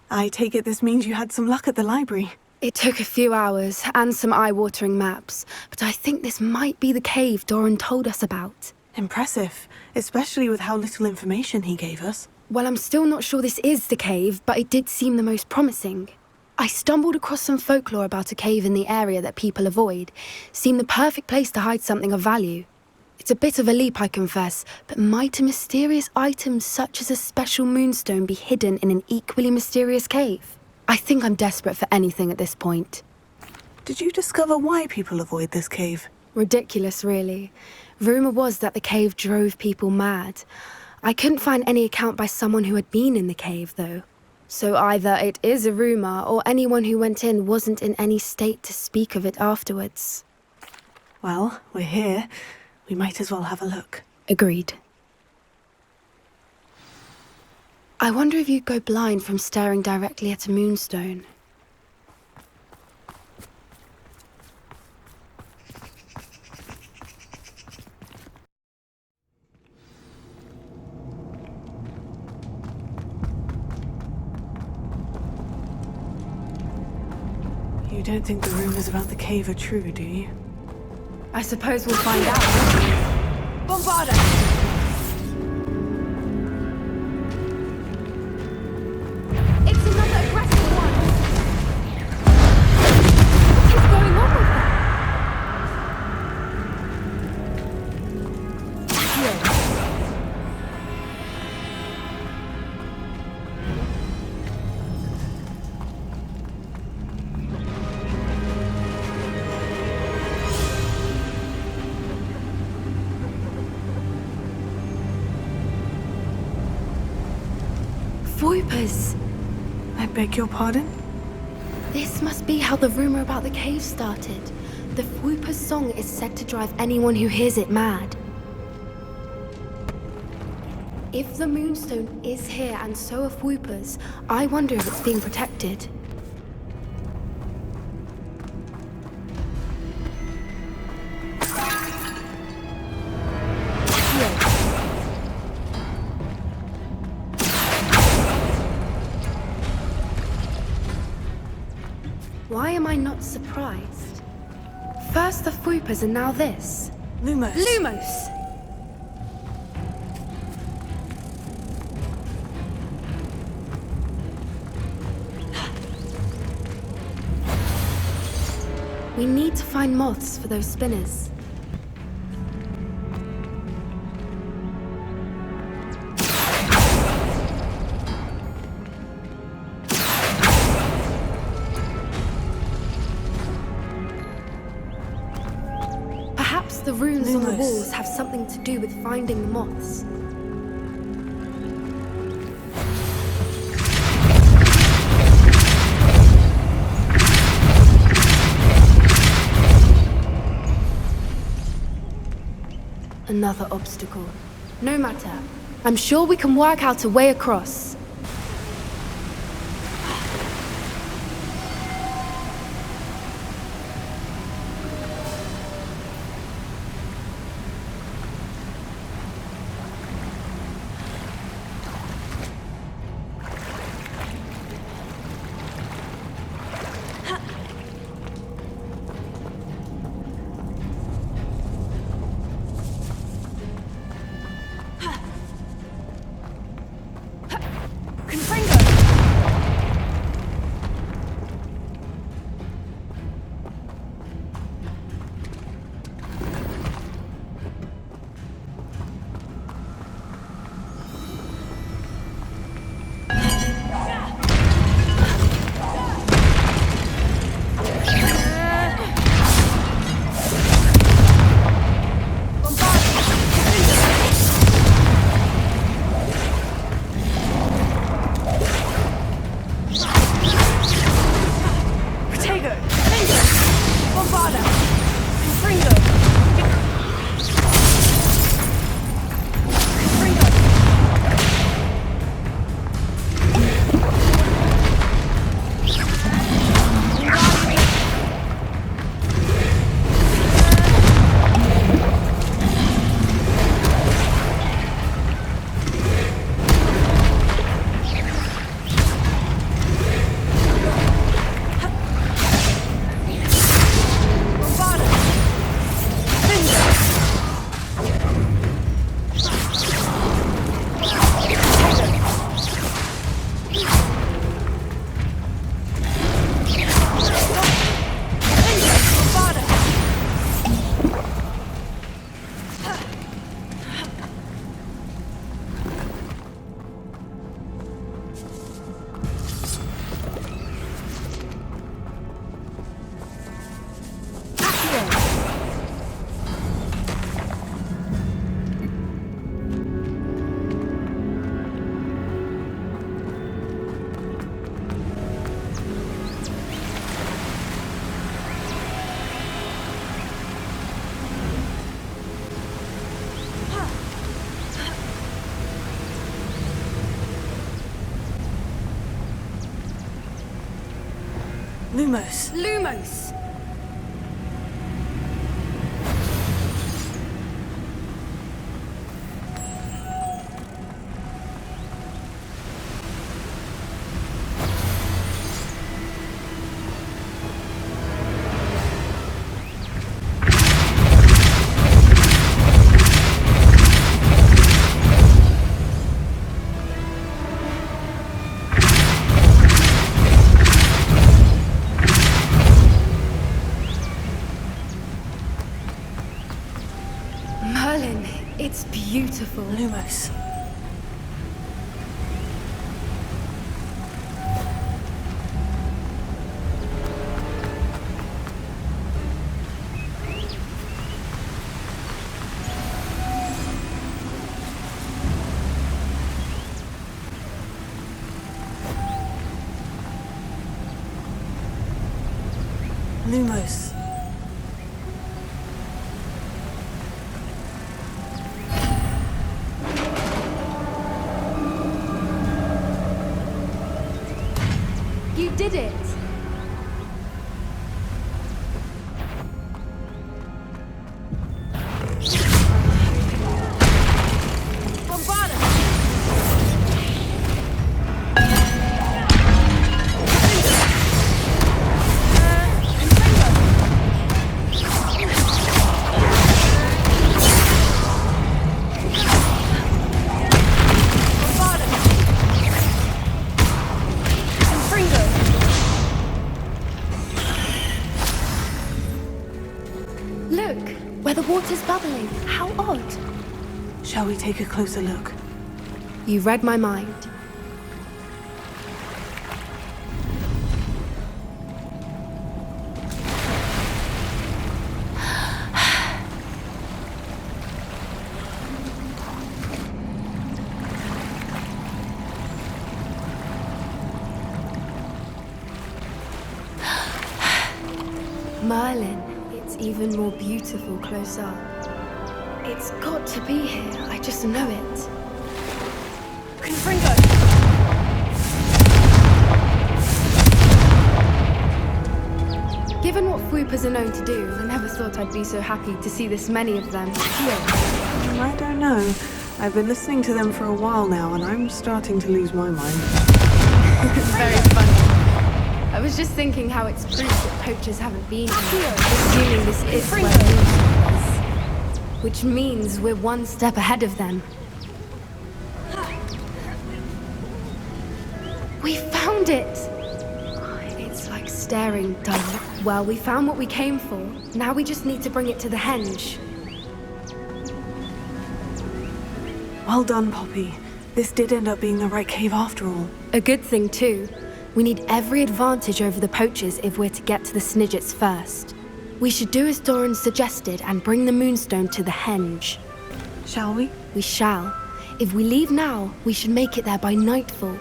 I take it this means you had some luck at the library. It took a few hours and some eye-watering maps, but I think this might be the cave Doran told us about. Impressive, especially with how little information he gave us. Well, I'm still not sure this is the cave, but it did seem the most promising. I stumbled across some folklore about a cave in the area that people avoid. Seemed the perfect place to hide something of value. It's a bit of a leap, I confess, but might a mysterious item such as a special moonstone be hidden in an equally mysterious cave? I think I'm desperate for anything at this point. Did you discover why people avoid this cave? Ridiculous, really. Rumour was that the cave drove people mad. I couldn't find any account by someone who had been in the cave, though. So either it is a rumour, or anyone who went in wasn't in any state to speak of it afterwards. Well, we're here. We might as well have a look. Agreed. I wonder if you'd go blind from staring directly at a moonstone. You don't think the rumors about the cave are true, do you? I suppose we'll find out. Bombarda! It's another aggressive one! What is going on with that? Voipers! I beg your pardon? This must be how the rumor about the cave started. The Voiper's song is said to drive anyone who hears it mad. If the moonstone is here and so are Voipers, I wonder if it's being protected. Why am I not surprised? First the Voipers and now this. Lumos. Lumos! We need to find moths for those spinners. Perhaps the runes on the walls have something to do with finding the moths. Another obstacle. No matter. I'm sure we can work out a way across. Lumos. Lumos! Merlin, it's beautiful. Lumos. Lumos. You did it! Look, where the water's bubbling. How odd. Shall we take a closer look? You read my mind. Merlin, it's even more beautiful close up. It's got to be here, I just know it. Confringo! Given what Fwoopas are known to do, I never thought I'd be so happy to see this many of them here. I don't know. I've been listening to them for a while now, and I'm starting to lose my mind. Very funny. I was just thinking how it's proof that poachers haven't been here, assuming this is where Moonstone is. Which means we're one step ahead of them. We found it! It's like staring dumb. Well, we found what we came for. Now we just need to bring it to the henge. Well done, Poppy. This did end up being the right cave after all. A good thing, too. We need every advantage over the poachers if we're to get to the Snidgets first. We should do as Doran suggested and bring the Moonstone to the henge. Shall we? We shall. If we leave now, we should make it there by nightfall.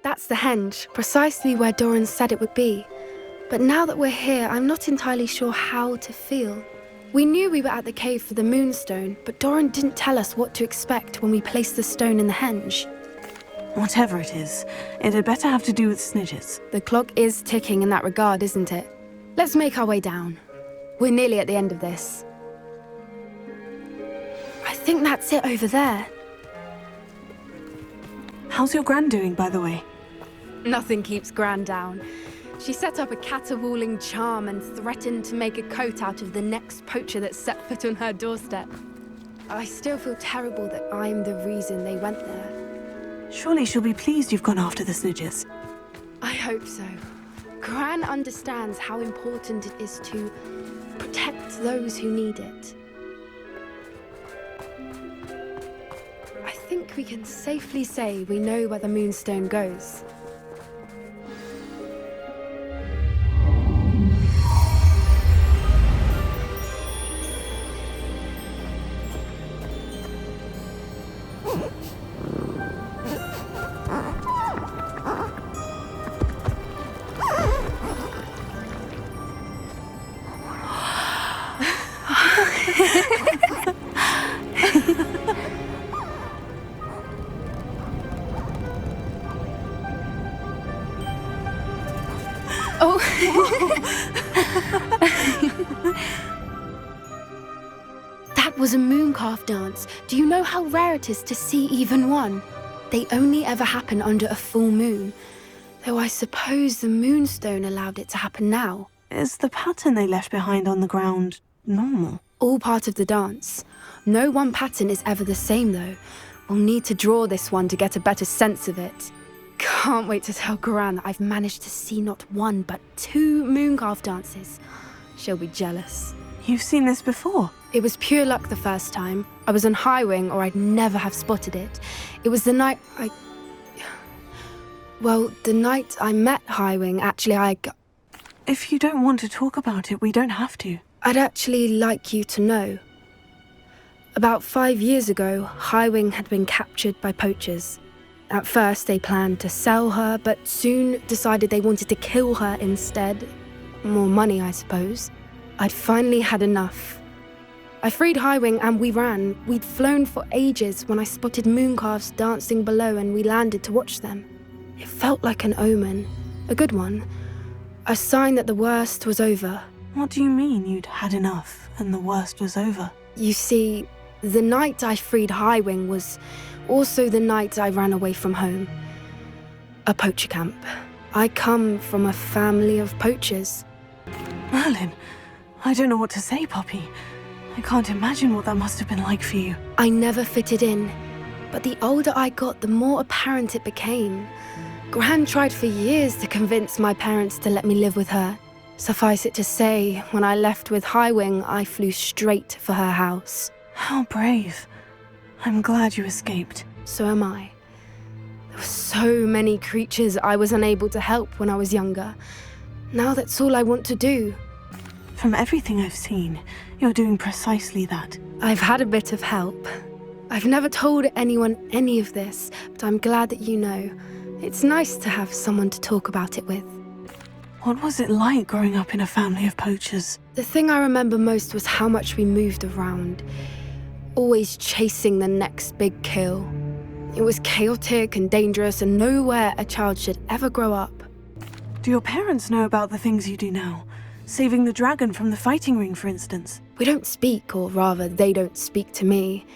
That's the henge, precisely where Doran said it would be. But now that we're here, I'm not entirely sure how to feel. We knew we were at the cave for the Moonstone, but Doran didn't tell us what to expect when we placed the stone in the henge. Whatever it is, it had better have to do with Snidgets. The clock is ticking in that regard, isn't it? Let's make our way down. We're nearly at the end of this. I think that's it over there. How's your Gran doing, by the way? Nothing keeps Gran down. She set up a caterwauling charm and threatened to make a coat out of the next poacher that set foot on her doorstep. I still feel terrible that I'm the reason they went there. Surely she'll be pleased you've gone after the Snidgets. I hope so. Gran understands how important it is to protect those who need it. I think we can safely say we know where the Moonstone goes. Oh. That was a mooncalf dance. Do you know how rare it is to see even one? They only ever happen under a full moon. Though I suppose the moonstone allowed it to happen now. Is the pattern they left behind on the ground normal? All part of the dance. No one pattern is ever the same, though. We'll need to draw this one to get a better sense of it. Can't wait to tell Gran that I've managed to see not one, but 2 mooncalf dances. She'll be jealous. You've seen this before? It was pure luck the first time. I was on High Wing, or I'd never have spotted it. It was the night the night I met High Wing, actually, If you don't want to talk about it, we don't have to. I'd actually like you to know. About 5 years ago, High Wing had been captured by poachers. At first, they planned to sell her, but soon decided they wanted to kill her instead. More money, I suppose. I'd finally had enough. I freed High Wing and we ran. We'd flown for ages when I spotted mooncalves dancing below and we landed to watch them. It felt like an omen. A good one. A sign that the worst was over. What do you mean you'd had enough and the worst was over? You see, the night I freed High Wing was also the night I ran away from home. A poacher camp. I come from a family of poachers. Merlin, I don't know what to say, Poppy. I can't imagine what that must have been like for you. I never fitted in, but the older I got, the more apparent it became. Gran tried for years to convince my parents to let me live with her. Suffice it to say, when I left with High Wing, I flew straight for her house. How brave. I'm glad you escaped. So am I. There were so many creatures I was unable to help when I was younger. Now that's all I want to do. From everything I've seen, you're doing precisely that. I've had a bit of help. I've never told anyone any of this, but I'm glad that you know. It's nice to have someone to talk about it with. What was it like growing up in a family of poachers? The thing I remember most was how much we moved around, always chasing the next big kill. It was chaotic and dangerous and nowhere a child should ever grow up. Do your parents know about the things you do now? Saving the dragon from the fighting ring, for instance? We don't speak, or rather, they don't speak to me.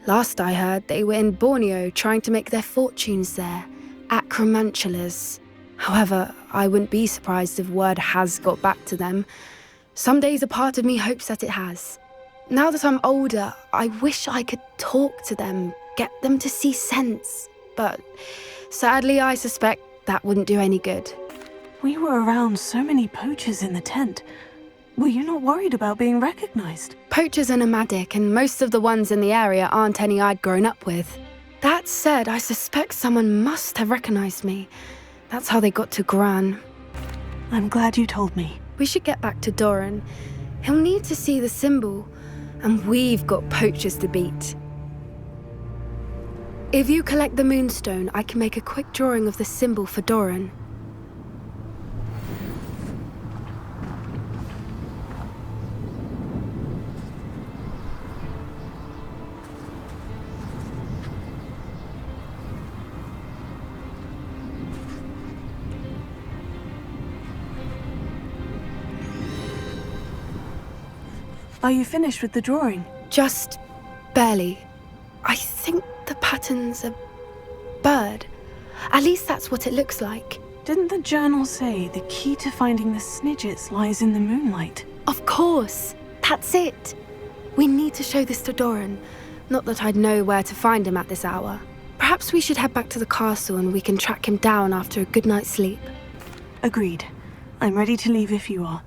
Last I heard, they were in Borneo trying to make their fortunes there, acromantulas. However, I wouldn't be surprised if word has got back to them. Some days a part of me hopes that it has. Now that I'm older, I wish I could talk to them, get them to see sense. But sadly, I suspect that wouldn't do any good. We were around so many poachers in the tent. Were you not worried about being recognized? Poachers are nomadic, and most of the ones in the area aren't any I'd grown up with. That said, I suspect someone must have recognized me. That's how they got to Gran. I'm glad you told me. We should get back to Doran. He'll need to see the symbol, and we've got poachers to beat. If you collect the moonstone, I can make a quick drawing of the symbol for Doran. Are you finished with the drawing? Just barely. I think the pattern's a bird. At least that's what it looks like. Didn't the journal say the key to finding the Snidgets lies in the moonlight? Of course. That's it. We need to show this to Doran. Not that I'd know where to find him at this hour. Perhaps we should head back to the castle and we can track him down after a good night's sleep. Agreed. I'm ready to leave if you are.